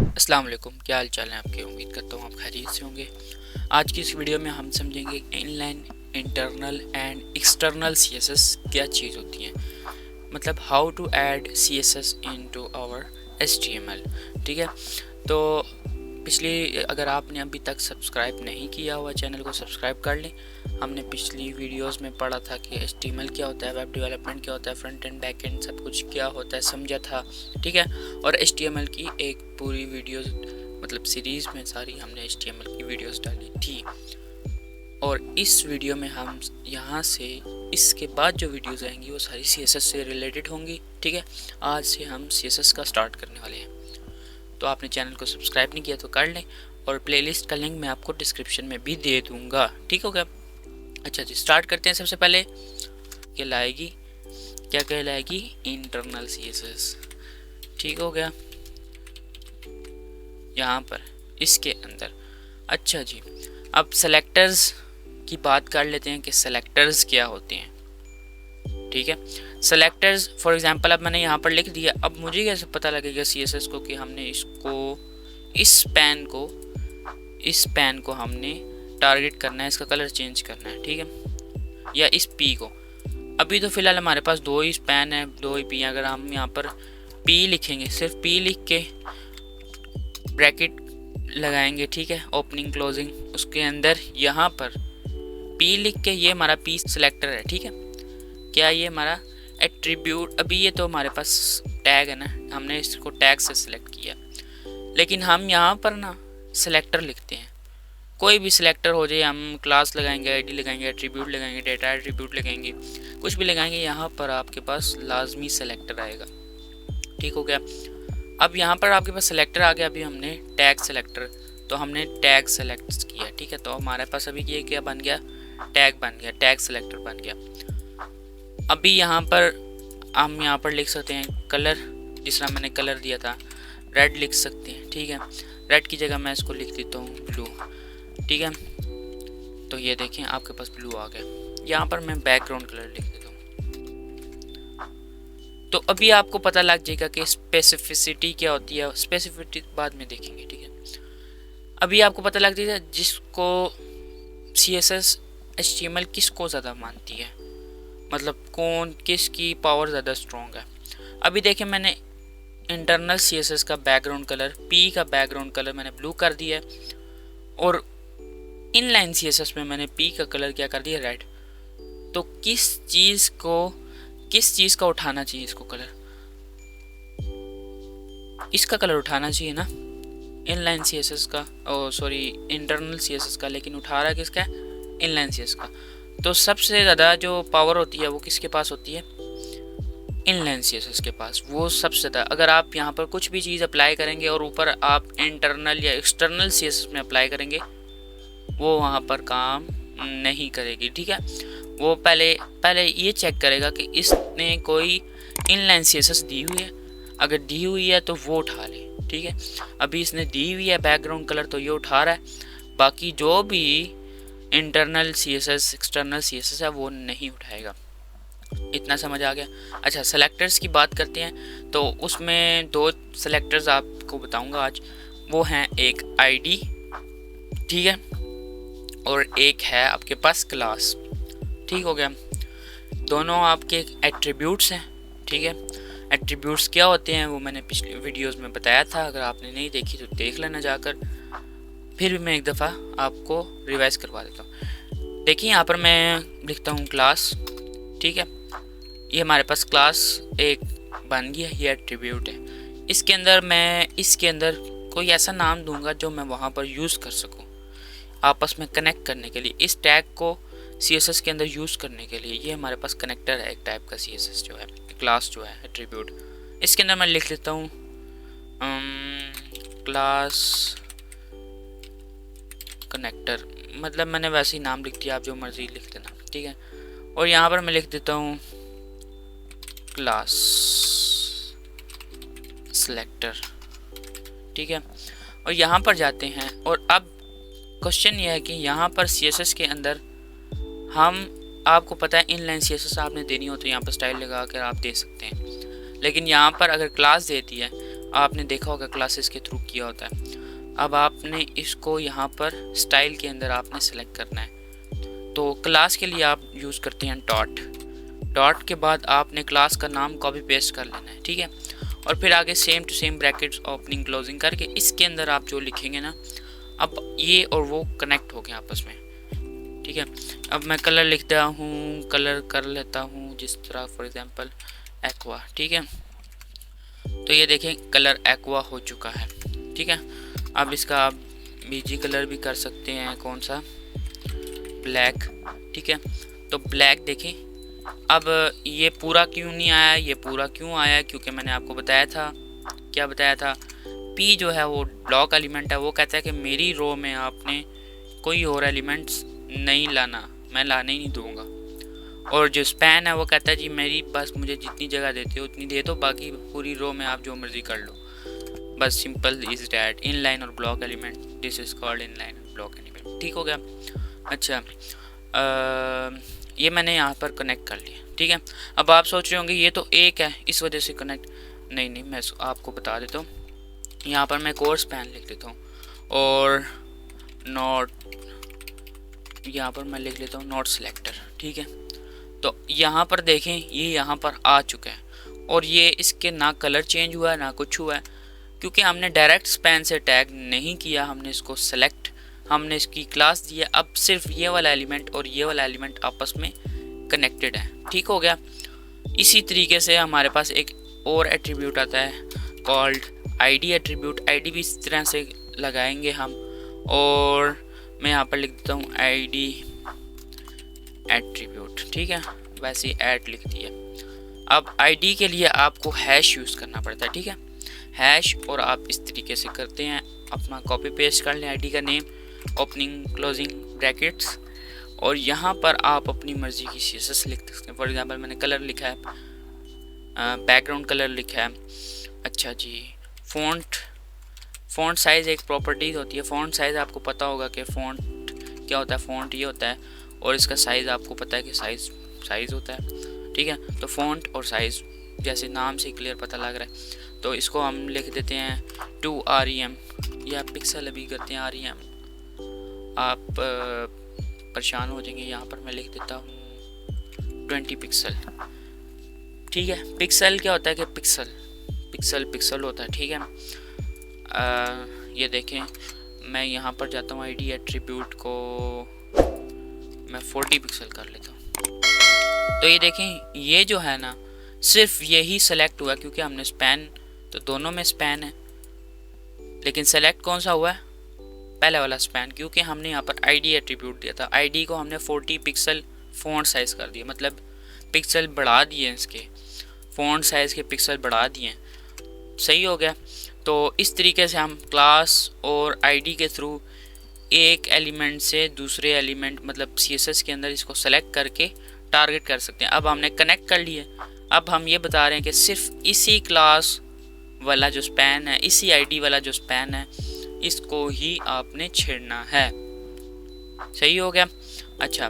अस्सलाम वालेकुम, क्या हाल चाल है आपके। उम्मीद करता हूँ आप खैरियत से होंगे। आज की इस वीडियो में हम समझेंगे inline, internal and external CSS क्या चीज़ होती हैं, मतलब how to add CSS into our HTML. ठीक है, तो पिछली अगर आपने अभी तक सब्सक्राइब नहीं किया हुआ चैनल को सब्सक्राइब कर लें। हमने पिछली वीडियोस में पढ़ा था कि एचटीएमएल क्या होता है, वेब डेवलपमेंट क्या होता है, फ्रंट एंड बैक एंड सब कुछ क्या होता है समझा था। ठीक है, और एचटीएमएल की एक पूरी वीडियोस मतलब सीरीज़ में सारी हमने एचटीएमएल की वीडियोस डाली थी। और इस वीडियो में हम यहाँ से इसके बाद जो वीडियोस आएंगी वो सारी सीएसएस से रिलेटेड होंगी। ठीक है, आज से हम सीएसएस का स्टार्ट करने वाले हैं। तो आपने चैनल को सब्सक्राइब नहीं किया तो कर लें, और प्लेलिस्ट का लिंक मैं आपको डिस्क्रिप्शन में भी दे दूँगा। ठीक हो गया। अच्छा जी, स्टार्ट करते हैं। सबसे पहले क्या कहलाएगी इंटरनल सीएसएस। ठीक हो गया, यहाँ पर इसके अंदर। अच्छा जी, अब सेलेक्टर्स की बात कर लेते हैं कि सेलेक्टर्स क्या होते हैं। ठीक है, सेलेक्टर्स फॉर एग्जांपल अब मैंने यहाँ पर लिख दिया। अब मुझे कैसे पता लगेगा सीएसएस को कि हमने इस पैन को हमने टारगेट करना है, इसका कलर चेंज करना है। ठीक है, या इस पी को। अभी तो फिलहाल हमारे पास दो ही पैन है, दो ही पी। अगर हम यहाँ पर पी लिखेंगे, सिर्फ पी लिख के ब्रैकेट लगाएंगे, ठीक है, ओपनिंग क्लोजिंग, उसके अंदर यहाँ पर पी लिख के, ये हमारा पी सिलेक्टर है। ठीक है, क्या ये हमारा एट्रीब्यूट, अभी ये तो हमारे पास टैग है ना, हमने इसको टैग से सिलेक्ट किया। लेकिन हम यहाँ पर ना सिलेक्टर लिखते हैं, कोई भी सिलेक्टर हो जाए, हम क्लास लगाएंगे, आईडी लगाएंगे, एट्रीब्यूट लगाएंगे, डेटा एट्रीब्यूट लगाएंगे, कुछ भी लगाएंगे, यहाँ पर आपके पास लाजमी सिलेक्टर आएगा। ठीक हो गया। अब यहाँ पर आपके पास सिलेक्टर आ गया। अभी हमने टैग सिलेक्टर, तो हमने टैग सेलेक्ट किया। ठीक है, तो हमारे पास अभी ये क्या बन गया, टैग बन गया, टैग सिलेक्टर बन गया। अभी यहाँ पर हम यहाँ पर लिख सकते हैं कलर, जिस तरह मैंने कलर दिया था रेड लिख सकते हैं। ठीक है, रेड की जगह मैं इसको लिख देता हूँ ब्लू। ठीक है, तो ये देखें आपके पास ब्लू आ गया। यहाँ पर मैं बैकग्राउंड कलर लिख देता हूँ। तो अभी आपको पता लग जाएगा कि स्पेसिफिसिटी क्या होती है। स्पेसिफिसिटी बाद में देखेंगे। ठीक है, अभी आपको पता लग जाएगा जिसको सीएसएस एचटीएमएल किसको ज़्यादा मानती है, मतलब कौन किसकी पावर ज़्यादा स्ट्रॉन्ग है। अभी देखें, मैंने इंटरनल सीएसएस का बैकग्राउंड कलर, पी का बैकग्राउंड कलर मैंने ब्लू कर दिया है, और इनलाइन सीएसएस में मैंने पी का कलर क्या कर दिया, रेड। तो किस चीज़ का उठाना चाहिए इसको कलर, इसका कलर उठाना चाहिए ना, इनलाइन सीएसएस का, सॉरी इंटरनल सीएसएस का, लेकिन उठा रहा है किसका, इनलाइन सीएसएस का। तो सबसे ज़्यादा जो पावर होती है वो किसके पास होती है, इनलाइन सीएसएस के पास, वो सबसे ज़्यादा। अगर आप यहाँ पर कुछ भी चीज़ अप्लाई करेंगे और ऊपर आप इंटरनल या एक्सटर्नल सीएसएस में अप्लाई करेंगे, वो वहाँ पर काम नहीं करेगी। ठीक है, वो पहले ये चेक करेगा कि इसने कोई इनलाइन सीएसएस दी हुई है, अगर दी हुई है तो वो उठा ले। ठीक है, अभी इसने दी हुई है बैकग्राउंड कलर तो ये उठा रहा है, बाकी जो भी इंटरनल सीएसएस एक्सटर्नल सीएसएस है वो नहीं उठाएगा। इतना समझ आ गया। अच्छा, सेलेक्टर्स की बात करते हैं, तो उसमें दो सेलेक्टर्स आपको बताऊंगा आज। वो हैं एक आईडी, ठीक है, और एक है आपके पास क्लास। ठीक हो गया, दोनों आपके एट्रीब्यूट्स हैं। ठीक है, एट्रीब्यूट्स क्या होते हैं वो मैंने पिछले वीडियोस में बताया था, अगर आपने नहीं देखी तो देख लेना जाकर। फिर भी मैं एक दफ़ा आपको रिवाइज करवा देता हूँ। देखिए, यहाँ पर मैं लिखता हूँ क्लास। ठीक है, ये हमारे पास क्लास एक बन गया, ये एट्रीब्यूट है। इसके अंदर कोई ऐसा नाम दूंगा जो मैं वहाँ पर यूज़ कर सकूँ आपस में कनेक्ट करने के लिए, इस टैग को सीएसएस के अंदर यूज़ करने के लिए। ये हमारे पास कनेक्टर है एक टाइप का, सीएसएस जो है, क्लास जो है एट्रीब्यूट। इसके अंदर मैं लिख देता हूँ क्लास कनेक्टर, मतलब मैंने वैसे ही नाम लिख दिया, आप जो मर्जी लिख देना। ठीक है, और यहाँ पर मैं लिख देता हूँ क्लास सिलेक्टर। ठीक है, और यहाँ पर जाते हैं, और अब क्वेश्चन ये है कि यहाँ पर सीएसएस के अंदर आपको पता है इनलाइन सीएसएस आपने देनी हो तो यहाँ पर स्टाइल लगा कर आप दे सकते हैं, लेकिन यहाँ पर अगर क्लास देती है आपने देखा होगा क्लासेस के थ्रू किया होता है। अब आपने इसको यहाँ पर स्टाइल के अंदर आपने सेलेक्ट करना है। तो क्लास के लिए आप यूज़ करते हैं डॉट के बाद आपने क्लास का नाम कॉपी पेस्ट कर लेना है, ठीक है। और फिर आगे same to same brackets opening closing करके इसके अंदर आप जो लिखेंगे ना, अब ये और वो कनेक्ट हो गए आपस में, ठीक है। अब मैं कलर लिखता हूँ, कलर कर लेता हूँ जिस तरह फॉर एग्जांपल एक्वा, ठीक है। तो ये देखें कलर एक्वा हो चुका है, ठीक है। अब इसका आप बीजी कलर भी कर सकते हैं, कौन सा, ब्लैक, ठीक है। तो ब्लैक देखें। अब ये पूरा क्यों नहीं आया, ये पूरा क्यों आया, क्योंकि मैंने आपको बताया था, क्या बताया था, पी जो है वो ब्लॉक एलिमेंट है, वो कहता है कि मेरी रो में आपने कोई और एलिमेंट्स नहीं लाना, मैं लाने ही नहीं दूंगा। और जो स्पैन है वो कहता है जी मेरी बस मुझे जितनी जगह देते हो उतनी दे दो, बाकी पूरी रो में आप जो मर्जी कर लो, बस simple is that. Inline और block element, this is called inline और ब्लॉक एलिमेंट, ठीक हो गया। अच्छा, ये मैंने यहाँ पर कनेक्ट कर लिया, ठीक है। अब आप सोच रहे होंगे ये तो एक है इस वजह से कनेक्ट, नहीं, मैं आपको बता देता हूँ। यहाँ पर मैं कोर्स स्पैन लिख देता हूँ और नोट, यहाँ पर मैं लिख लेता हूँ नोट सेलेक्टर, ठीक है। तो यहाँ पर देखें ये यहाँ पर आ चुका है और ये इसके ना कलर चेंज हुआ है ना कुछ हुआ है, क्योंकि हमने डायरेक्ट स्पैन से टैग नहीं किया, हमने इसको सेलेक्ट, हमने इसकी क्लास दी है। अब सिर्फ ये वाला एलिमेंट और ये वाला एलिमेंट आपस में कनेक्टेड है, ठीक हो गया। इसी तरीके से हमारे पास एक और एट्रीब्यूट आता है कॉल्ड आईडी एट्रीब्यूट। आईडी भी इस तरह से लगाएंगे हम, और मैं यहाँ पर लिख देता हूँ आईडी एट्रीब्यूट, ठीक है, वैसे ही ऐड लिख दिया। अब आईडी के लिए आपको हैश यूज़ करना पड़ता है, ठीक है, हैश, और आप इस तरीके से करते हैं, अपना कॉपी पेस्ट कर लें आईडी का नेम, ओपनिंग क्लोजिंग ब्रैकेट्स, और यहाँ पर आप अपनी मर्ज़ी की सीएसएस लिख सकते हैं। फॉर एग्जांपल मैंने कलर लिखा है, बैकग्राउंड कलर लिखा है। अच्छा जी, फ़ॉन्ट साइज़ एक प्रॉपर्टी होती है। फ़ॉन्ट साइज़ आपको पता होगा कि फ़ॉन्ट क्या होता है, फ़ॉन्ट ये होता है, और इसका साइज़ आपको पता है कि साइज़ होता है, ठीक है। तो फ़ॉन्ट और साइज़ जैसे नाम से क्लियर पता लग रहा है, तो इसको हम लिख देते हैं 2 REM, या पिक्सल अभी करते हैं REM, आप परेशान हो जाएंगे। यहाँ पर मैं लिख देता हूँ 20 पिक्सल, ठीक है। पिक्सल क्या होता है कि पिक्सल होता है, ठीक है। ये देखें मैं यहाँ पर जाता हूँ आईडी एट्रीब्यूट को मैं 40 पिक्सल कर लेता हूँ। तो ये देखें ये जो है ना सिर्फ यही सेलेक्ट हुआ, क्योंकि हमने स्पैन, तो दोनों में स्पैन है, लेकिन सेलेक्ट कौन सा हुआ है, पहले वाला स्पैन, क्योंकि हमने यहाँ पर आईडी एट्रीब्यूट दिया था। आईडी को हमने 40 पिक्सल फ़ॉन्ट साइज़ कर दिया, मतलब पिक्सल बढ़ा दिए, इसके फ़ॉन्ट साइज़ के पिक्सल बढ़ा दिए, सही हो गया। तो इस तरीके से हम क्लास और आईडी के थ्रू एक एलिमेंट से दूसरे एलिमेंट, मतलब सीएसएस के अंदर इसको सेलेक्ट करके टारगेट कर सकते हैं। अब हमने कनेक्ट कर लिए, अब हम ये बता रहे हैं कि सिर्फ इसी क्लास वाला जो स्पैन है, इसी आईडी वाला जो स्पैन है, इसको ही आपने छेड़ना है, सही हो गया। अच्छा,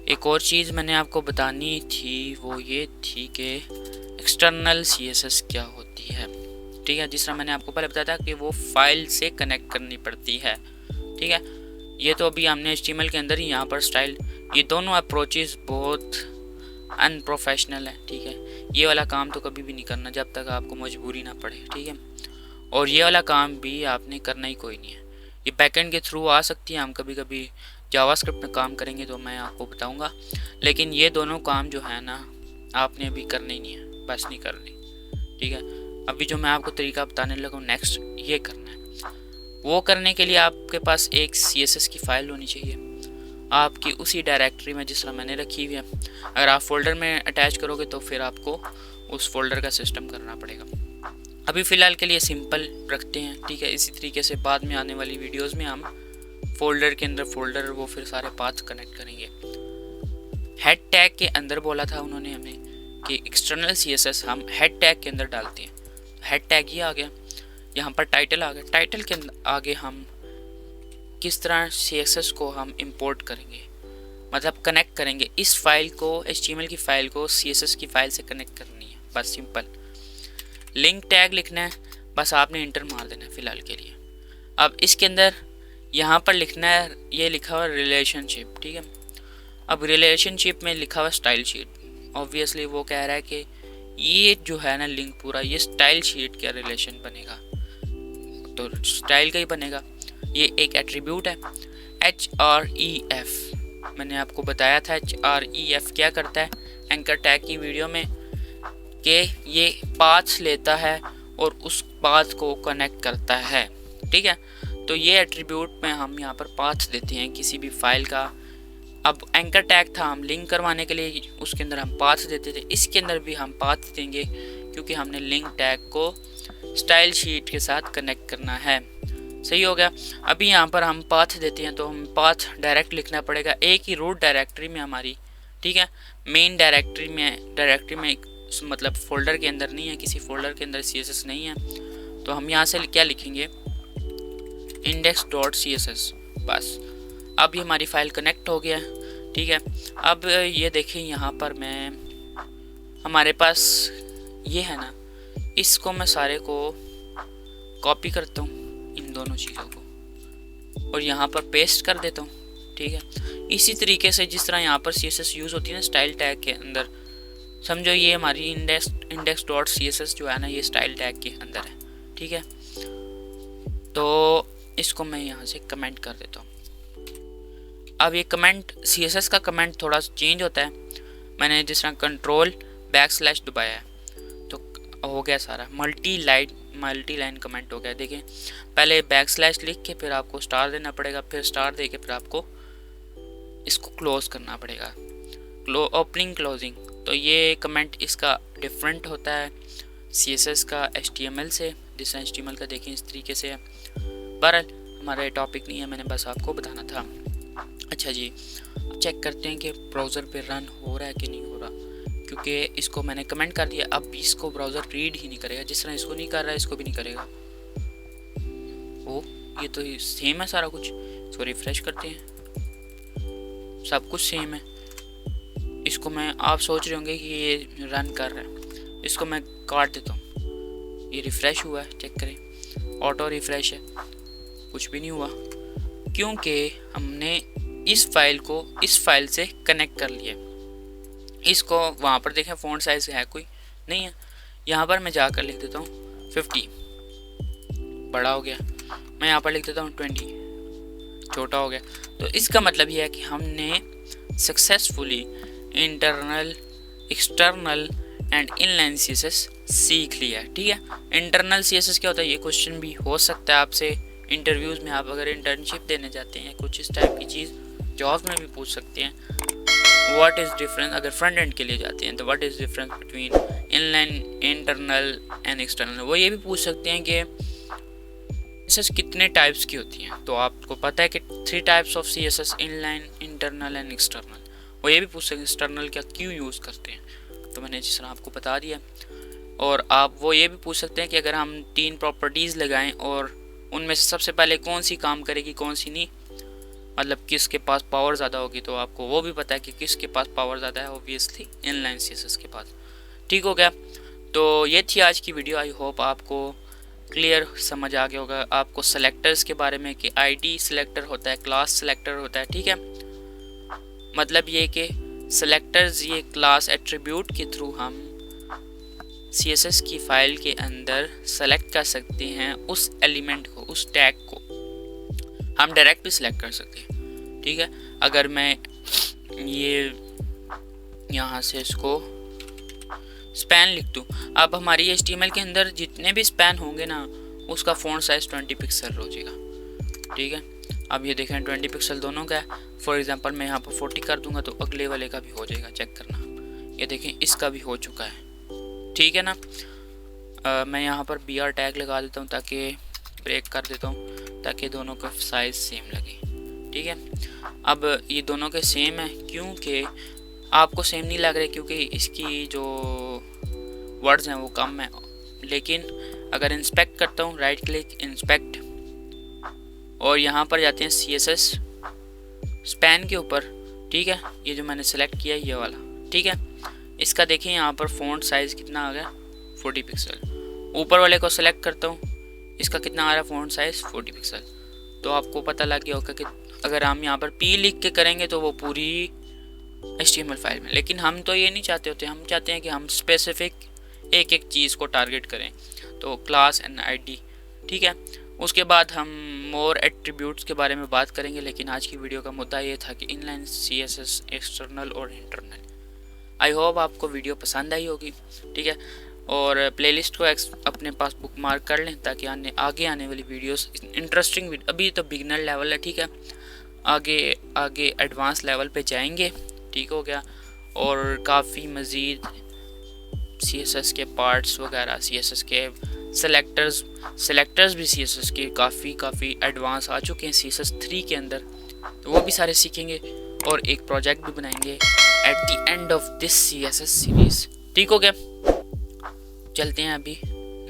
एक और चीज़ मैंने आपको बतानी थी, वो ये थी कि एक्सटर्नल सीएसएस क्या होती है, ठीक है। जिस तरह मैंने आपको पहले बताया था कि वो फाइल से कनेक्ट करनी पड़ती है, ठीक है। ये तो अभी हमने HTML के अंदर ही यहाँ पर स्टाइल, ये दोनों अप्रोचेस बहुत अनप्रोफेशनल है, ठीक है। ये वाला काम तो कभी भी नहीं करना जब तक आपको मजबूरी ना पड़े, ठीक है। और ये वाला काम भी आपने करना ही कोई नहीं है, ये बैकएंड के थ्रू आ सकती है, हम कभी कभी जावास्क्रिप्ट में काम करेंगे तो मैं आपको बताऊंगा, लेकिन ये दोनों काम जो है ना आपने अभी करने ही नहीं है, बस नहीं करनी, ठीक है। अभी जो मैं आपको तरीका बताने लगा हूँ नेक्स्ट, ये करना है। वो करने के लिए आपके पास एक CSS की फ़ाइल होनी चाहिए आपकी उसी डायरेक्टरी में जिस तरह मैंने रखी हुई है। अगर आप फोल्डर में अटैच करोगे तो फिर आपको उस फोल्डर का सिस्टम करना पड़ेगा। अभी फ़िलहाल के लिए सिंपल रखते हैं, ठीक है। इसी तरीके से बाद में आने वाली वीडियोस में हम फोल्डर के अंदर फोल्डर वो फिर सारे पाथ कनेक्ट करेंगे। हेड टैग के अंदर बोला था उन्होंने हमें कि एक्सटर्नल CSS हम हेड टैग के अंदर डालते हैं। हेड टैग ये आ गया, यहाँ पर टाइटल आ गया, टाइटल के आगे हम किस तरह CSS को हम इंपोर्ट करेंगे, मतलब कनेक्ट करेंगे इस फाइल को, HTML की फ़ाइल को CSS की फ़ाइल से कनेक्ट करनी है, बस सिंपल। लिंक टैग लिखना है, बस आपने इंटर मार देना है फ़िलहाल के लिए। अब इसके अंदर यहाँ पर लिखना है, ये लिखा हुआ रिलेशनशिप, ठीक है। अब रिलेशनशिप में लिखा हुआ स्टाइल शीट, ऑब्वियसली वो कह रहा है कि ये जो है ना लिंक पूरा, ये स्टाइल शीट का रिलेशन बनेगा, तो स्टाइल का ही बनेगा। ये एक एट्रीब्यूट है HREF, मैंने आपको बताया था HREF क्या करता है एंकर टैग की वीडियो में, कि ये पाथ्स लेता है और उस पाथ को कनेक्ट करता है, ठीक है। तो ये एट्रीब्यूट में हम यहाँ पर पाथ देते हैं किसी भी फाइल का। अब एंकर टैग था हम लिंक करवाने के लिए, उसके अंदर हम पाथ देते थे, इसके अंदर भी हम पाथ देंगे क्योंकि हमने लिंक टैग को स्टाइल शीट के साथ कनेक्ट करना है। सही हो गया। अभी यहाँ पर हम पाथ देते हैं तो हम पाथ डायरेक्ट लिखना पड़ेगा एक ही रूट डायरेक्टरी में हमारी, ठीक है। मेन डायरेक्टरी में मतलब फोल्डर के अंदर नहीं है, किसी फोल्डर के अंदर CSS नहीं है, तो हम यहाँ से क्या लिखेंगे index.css, बस। अब ये हमारी फाइल कनेक्ट हो गया, ठीक है। अब ये देखें यहाँ पर हमारे पास ये है ना, इसको मैं सारे को कॉपी करता हूँ इन दोनों चीज़ों को और यहाँ पर पेस्ट कर देता हूँ, ठीक है। इसी तरीके से जिस तरह यहाँ पर CSS यूज़ होती है ना स्टाइल टैग के अंदर, समझो ये हमारी index.css जो है ना ये स्टाइल टैग के अंदर है, ठीक है। तो इसको मैं यहाँ से कमेंट कर देता हूँ। अब ये कमेंट CSS का कमेंट थोड़ा चेंज होता है, मैंने जिस तरह कंट्रोल / दबाया है तो हो गया सारा मल्टी लाइन कमेंट हो गया। देखें पहले / लिख के फिर आपको स्टार देना पड़ेगा, फिर स्टार दे के फिर आपको इसको क्लोज करना पड़ेगा, ओपनिंग क्लोजिंग। तो ये कमेंट इसका डिफरेंट होता है CSS का HTML से, जिस HTML का देखें इस तरीके से है। बहरहाल हमारा ये टॉपिक नहीं है, मैंने बस आपको बताना था। अच्छा जी, चेक करते हैं कि ब्राउज़र पे रन हो रहा है कि नहीं हो रहा, क्योंकि इसको मैंने कमेंट कर दिया। अब इसको ब्राउज़र रीड ही नहीं करेगा, जिस तरह इसको नहीं कर रहा है इसको भी नहीं करेगा। ओ ये तो सेम है सारा कुछ, इसको रिफ्रेश करते हैं, सब कुछ सेम है। इसको मैं, आप सोच रहे होंगे कि ये रन कर रहा है, इसको मैं काट देता हूँ। ये रिफ़्रेश हुआ है, चेक करें, ऑटो रिफ़्रेश है, कुछ भी नहीं हुआ क्योंकि हमने इस फाइल को इस फाइल से कनेक्ट कर लिया। इसको वहाँ पर देखें फ़ॉन्ट साइज़ है कोई नहीं है, यहाँ पर मैं जाकर लिख देता हूँ 50, बड़ा हो गया। मैं यहाँ पर लिख देता हूँ 20, छोटा हो गया। तो इसका मतलब ये है कि हमने successfully internal, external and inline CSS सीख लिया, ठीक है। इंटरनल CSS क्या होता है, ये क्वेश्चन भी हो सकता है आपसे इंटरव्यूज़ में, आप अगर इंटर्नशिप देने जाते हैं कुछ इस टाइप की चीज़ जॉब में भी पूछ सकते हैं। व्हाट इज़ डिफरेंस, अगर फ्रंट एंड के लिए जाते हैं तो what is difference between inline, internal and external. वो ये भी पूछ सकते हैं कि CSS कितने टाइप्स की होती हैं, तो आपको पता है कि 3 types of CSS, inline, internal and external. वो ये भी पूछ सकते हैं एक्सटर्नल क्या क्यों यूज़ करते हैं, तो मैंने जिस तरह आपको बता दिया। और आप वो ये भी पूछ सकते हैं कि अगर हम 3 प्रॉपर्टीज़ लगाएं और उनमें से सबसे पहले कौन सी काम करेगी कौन सी नहीं, मतलब किसके पास पावर ज़्यादा होगी, तो आपको वो भी पता है कि किसके पास पावर ज़्यादा है, ऑब्वियसली इनलाइन CSS के पास। ठीक हो गया। तो ये थी आज की वीडियो, आई होप आपको क्लियर समझ आ गया होगा। आपको सेलेक्टर्स के बारे में कि ID सेलेक्टर होता है, क्लास सेलेक्टर होता है, ठीक है। मतलब ये कि सेलेक्टर्स ये क्लास एट्रीब्यूट के थ्रू हम CSS की फ़ाइल के अंदर सेलेक्ट कर सकते हैं उस एलिमेंट को, उस टैग को हम डायरेक्ट भी सिलेक्ट कर सकते हैं, ठीक है। अगर मैं ये यहाँ से इसको स्पैन लिख दूँ, अब हमारी HTML के अंदर जितने भी स्पैन होंगे ना उसका फ़ॉन्ट साइज़ 20 पिक्सल हो जाएगा, ठीक है। अब ये देखें 20 पिक्सल दोनों का है। फॉर एग्जांपल मैं यहाँ पर 40 कर दूँगा तो अगले वाले का भी हो जाएगा, चेक करना। ये देखें इसका भी हो चुका है, ठीक है ना। मैं यहाँ पर BR टैग लगा देता हूँ ताकि ब्रेक कर देता हूँ ताकि दोनों का साइज़ सेम लगे, ठीक है। अब ये दोनों के सेम है, क्योंकि आपको सेम नहीं लग रहे क्योंकि इसकी जो वर्ड्स हैं वो कम है। लेकिन अगर इंस्पेक्ट करता हूँ, राइट क्लिक इंस्पेक्ट, और यहाँ पर जाते हैं CSS स्पैन के ऊपर, ठीक है। ये जो मैंने सेलेक्ट किया ये वाला, ठीक है। इसका देखिए यहाँ पर फ़ॉन्ट साइज़ कितना आ गया 40 पिक्सल। ऊपर वाले को सेलेक्ट करता हूँ इसका कितना आ रहा है फ़ॉन्ट साइज़ 40 पिक्सल। तो आपको पता लग गया होगा कि अगर हम यहाँ पर P लिख के करेंगे तो वो पूरी HTML फाइल में, लेकिन हम तो ये नहीं चाहते होते, हम चाहते हैं कि हम स्पेसिफिक एक एक चीज़ को टारगेट करें। तो क्लास एंड ID, ठीक है। उसके बाद हम मोर एट्रीब्यूट्स के बारे में बात करेंगे, लेकिन आज की वीडियो का मुद्दा ये था कि इनलाइन CSS एक्सटर्नल और इंटरनल। आई होप आपको वीडियो पसंद आई होगी, ठीक है। और प्लेलिस्ट को अपने पास बुक मार्क कर लें ताकि आगे आने वाली वीडियोस इंटरेस्टिंग, अभी तो बिगनर लेवल है, ठीक है, आगे एडवांस लेवल पे जाएंगे, ठीक हो गया। और काफ़ी मज़ीद CSS के पार्ट्स वगैरह, CSS के सेलेक्टर्स भी CSS के काफ़ी एडवांस आ चुके हैं CSS 3 के अंदर, तो वो भी सारे सीखेंगे और एक प्रोजेक्ट भी बनाएंगे at the end of this CSS series, ठीक हो गया। चलते हैं, अभी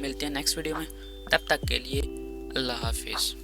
मिलते हैं नेक्स्ट वीडियो में, तब तक के लिए अल्लाह हाफिज़।